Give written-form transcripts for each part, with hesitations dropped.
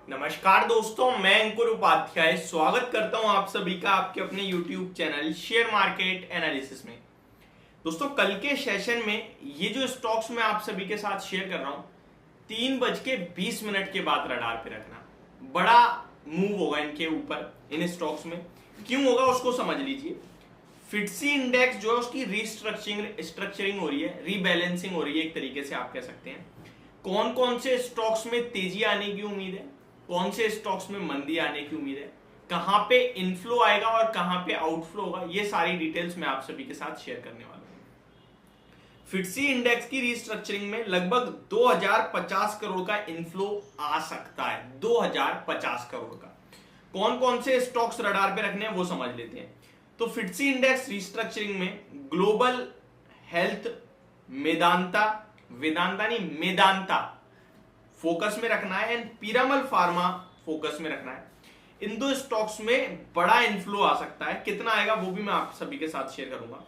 नमस्कार दोस्तों, मैं अंकुर उपाध्याय स्वागत करता हूं आप सभी का आपके अपने YouTube channel share market analysis में। दोस्तों, कल के सेशन में ये जो स्टॉक्स मैं आप सभी के साथ शेयर कर रहा हूं 3:20 के बाद रडार पे रखना। बड़ा मूव होगा इनके ऊपर, इन स्टॉक्स में। क्यों होगा उसको समझ लीजिए। फिटसी इंडेक्स जो है उसकी स्ट्रक्चरिंग हो रही है, रीबैलेंसिंग हो रही है, एक तरीके से आप कह सकते हैं। कौन कौन से स्टॉक्स में तेजी आने की उम्मीद है, कौन से स्टॉक्स में मंदी आने की उम्मीद है, कहां पे इनफ्लो आएगा और कहां पे आउटफ्लो होगा, ये सारी डिटेल्स मैं आप सभी के साथ शेयर करने वाला हूं। फिटसी इंडेक्स की रीस्ट्रक्चरिंग में लगभग 2050 करोड़ का इनफ्लो आ सकता है। 2050 करोड़ का। कौन कौन से स्टॉक्स रडार पे रखने हैं वो समझ लेते हैं। तो फिटसी इंडेक्स रीस्ट्रक्चरिंग में ग्लोबल हेल्थ, मेदांता फोकस में रखना है, एंड पीरामल फार्मा फोकस में रखना है। इन दो स्टॉक्स में बड़ा इनफ्लो आ सकता है। कितना आएगा वो भी मैं आप सभी के साथ शेयर करूंगा।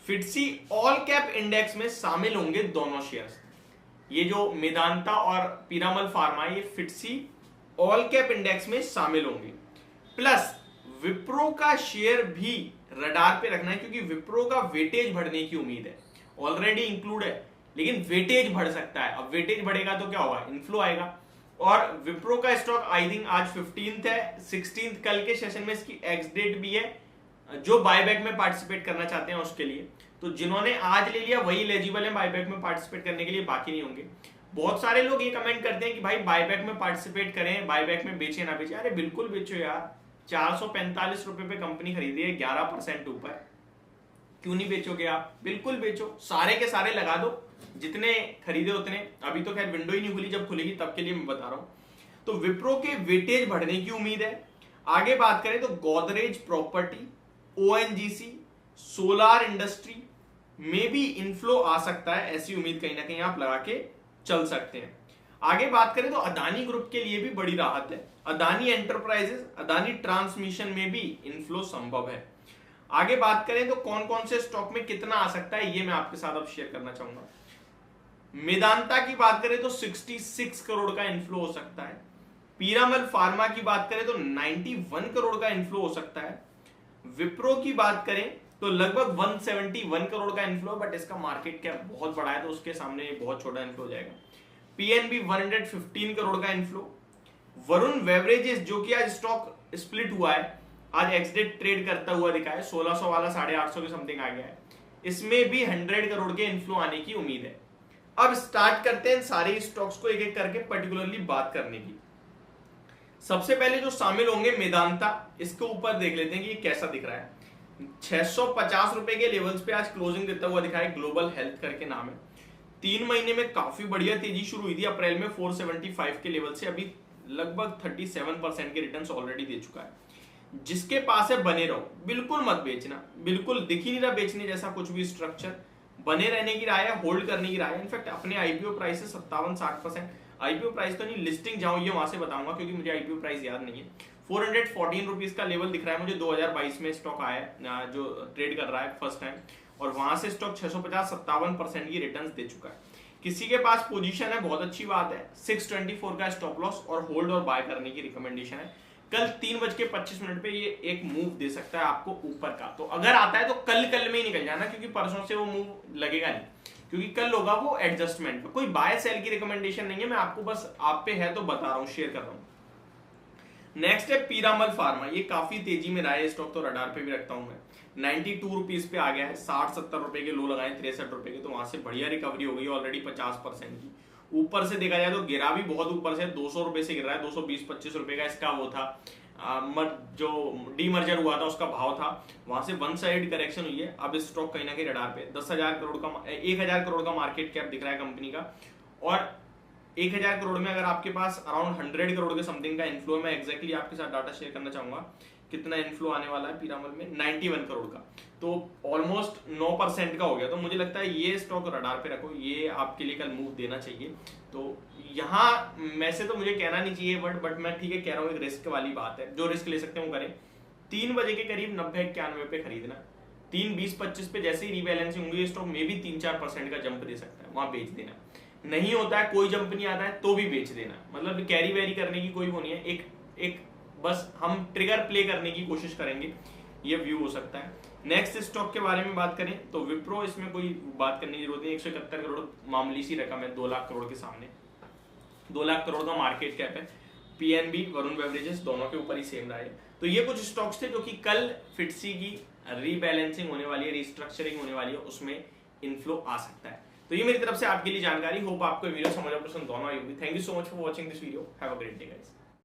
फिटसी ऑल कैप इंडेक्स में शामिल होंगे दोनों शेयर्स। ये जो मेदांता और पीरामल फार्मा, ये फिटसी ऑल कैप इंडेक्स में शामिल होंगे। प्लस विप्रो का शेयर भी रडार पे रखना है, क्योंकि विप्रो का वेटेज बढ़ने की उम्मीद है। ऑलरेडी इंक्लूड है, लेकिन वेटेज बढ़ सकता है। अब वेटेज बढ़ेगा तो क्या होगा, इनफ्लो आएगा। और विप्रो का स्टॉक आई थिंक आज 15th है, 16th कल के सेशन में इसकी एक्स डेट भी है, जो बायबैक में पार्टिसिपेट करना चाहते हैं उसके लिए। तो जिन्होंने आज ले लिया वही एलिजिबल है बायबैक में पार्टिसिपेट करने के लिए, बाकी नहीं होंगे। बहुत सारे लोग ये कमेंट करते हैं कि भाई बायबैक में पार्टिसिपेट करें, बायबैक में बेचे ना बेचे। अरे बिल्कुल बेचो यार, 445 रुपए पे कंपनी खरीदी है, 11% ऊपर। क्यों नहीं बेचोगे आप? बिल्कुल बेचो, सारे के सारे लगा दो, जितने खरीदे उतने। अभी तो खैर विंडो ही नहीं खुली, जब खुलेगी तब के लिए मैं बता रहा हूं। तो विप्रो के वेटेज बढ़ने की उम्मीद है। आगे बात करें तो Godrej property, ONGC, solar industry में भी इनफ्लो आ सकता है। ऐसी उम्मीद कहीं ना कहीं आप लगा के चल सकते हैं। आगे बात करें तो अदानी ग्रुप के लिए भी बड़ी राहत है। अदानी एंटरप्राइजेस, अदानी ट्रांसमिशन में भी इनफ्लो संभव है। आगे बात करें तो कौन कौन से स्टॉक में कितना आ सकता है, ये मैं आपके साथ अब शेयर करना चाहूंगा। मेदांता की बात करें तो 66 करोड़ का इनफ्लो हो सकता है। पीरामल फार्मा की बात करें तो 91 करोड़ का इनफ्लो हो सकता है। विप्रो की बात करें तो लगभग 171 करोड़ का इनफ्लो, बट इसका मार्केट कैप बहुत बड़ा है तो उसके सामने बहुत छोटा इनफ्लो हो जाएगा। पीएनबी 115 करोड़ का इनफ्लो। वरुण बेवरेजेस जो कि आज स्टॉक स्प्लिट हुआ है, आज एक्सडेट ट्रेड करता हुआ दिखा है, 1600 वाला 850 के समथिंग आ गया है, इसमें भी 100 करोड़ के इनफ्लो आने की उम्मीद है। अब स्टार्ट करते हैं सारे स्टॉक्स को एक एक करके पर्टिकुलरली बात करने की। सबसे पहले जो शामिल होंगे मेदांता, इसके ऊपर देख लेते हैं कि ये कैसा दिख रहा है। 650 रुपए के लेवल्स पे आज क्लोजिंग देता हुआ दिखा है। ग्लोबल हेल्थ करके नाम है। 3 महीने में काफी बढ़िया तेजी शुरू हुई थी। अप्रैल में 475 के लेवल से अभी लगभग 37% के रिटर्न्स ऑलरेडी दे चुका है। जिसके पास है बने रहो, बिल्कुल मत बेचना। बिल्कुल दिख ही नहीं रहा बेचने जैसा कुछ भी स्ट्रक्चर। बने रहने की राय है, होल्ड करने की राय है। इनफैक्ट अपने आईपीओ प्राइस से 57-60%, आईपीओ प्राइस तो नहीं, लिस्टिंग जाऊं ये वहां से बताऊंगा क्योंकि मुझे आईपीओ प्राइस याद नहीं है। 414 रुपीज का लेवल दिख रहा है मुझे। 2022 में स्टॉक आया है जो ट्रेड कर रहा है फर्स्ट टाइम, और वहां से स्टॉक 650-57% की रिटर्न्स दे चुका है। किसी के पास पोजीशन है, बहुत अच्छी बात है। 624 का स्टॉप लॉस और होल्ड और बाय करने की रिकमेंडेशन है। कल 3:25 पे ये एक मूव दे सकता है आपको ऊपर का। तो अगर आता है तो कल में ही निकल जाना, क्योंकि परसों से वो मूव लगेगा नहीं, क्योंकि कल होगा वो एडजस्टमेंट पे। कोई बाय सेल की रिकमेंडेशन नहीं है, मैं आपको बस आप पे है तो बता रहा हूं, शेयर कर रहा हूं। नेक्स्ट है पीरामल फार्मा। ये काफी तेजी में रहा है स्टॉक, तो रडार पे भी रखता हूं मैं। 92 रुपीज पे आ गया है। 60-70 रुपए के लो लगाए, 63 रुपए के, तो वहां से बढ़िया रिकवरी हो गई ऑलरेडी 50% की। ऊपर से देखा जाए तो गिरा भी बहुत ऊपर से, 200 रुपए से गिर रहा है। 220-25 रुपए का इसका वो था, जो डीमर्जर हुआ था उसका भाव था। वहां से वन साइड करेक्शन हुई है। अब स्टॉक कहीं ना कहीं रडार पे 10,000 करोड़ का 1,000 करोड़ का मार्केट कैप दिख रहा है कंपनी का। और 1,000 करोड़ में अगर आपके पास अराउंड 100 करोड़ के समथिंग का इनफ्लो, मैं एक्जैक्टली आपके साथ डाटा शेयर करना चाहूंगा कितना इनफ्लो आने वाला है पीरामल में, 91 करोड़ का। तो ऑलमोस्ट 9% का हो गया। तो मुझे लगता है ये स्टॉक रडार पे रखो, ये आपके लिए कल मूव देना चाहिए। तो यहाँ में से तो मुझे कहना नहीं चाहिए, बट मैं ठीक है कह रहा हूँ, एक रिस्क वाली बात है। जो रिस्क ले सकते हैं वो करें। 3 बजे के करीब 90-91 पे खरीदना। 3:20-25 पे जैसे ही रीबैलेंसिंग होंगी स्टॉक में भी 3-4% का जंप दे सकता है, वहां बेच देना। नहीं होता है, कोई जंप नहीं आता है तो भी बेच देना, मतलब कैरी वैरी करने की कोई वो नहीं है, एक बस हम ट्रिगर प्ले करने की कोशिश करेंगे, ये व्यू हो सकता है। नेक्स्ट स्टॉक के बारे में बात करें तो विप्रो, इसमें कोई बात करने की जरूरत नहीं, 171 करोड़ मामूली सी रकम है 2 लाख करोड़ के सामने, 2 लाख करोड़ का मार्केट कैप है। पीएनबी, वरुण बेवरेजेस दोनों के ऊपर ही सेम रहा है। तो ये कुछ स्टॉक्स थे जो कि कल फिटसी की रीबैलेंसिंग होने वाली है, रिस्ट्रक्चरिंग होने वाली है, उसमें इनफ्लो आ सकता है। तो ये मेरी तरफ से आपके लिए जानकारी, होप आपको वीडियो समझ और पसंद दोनों आई होगी। Thank you so much for watching this video, have a great day guys.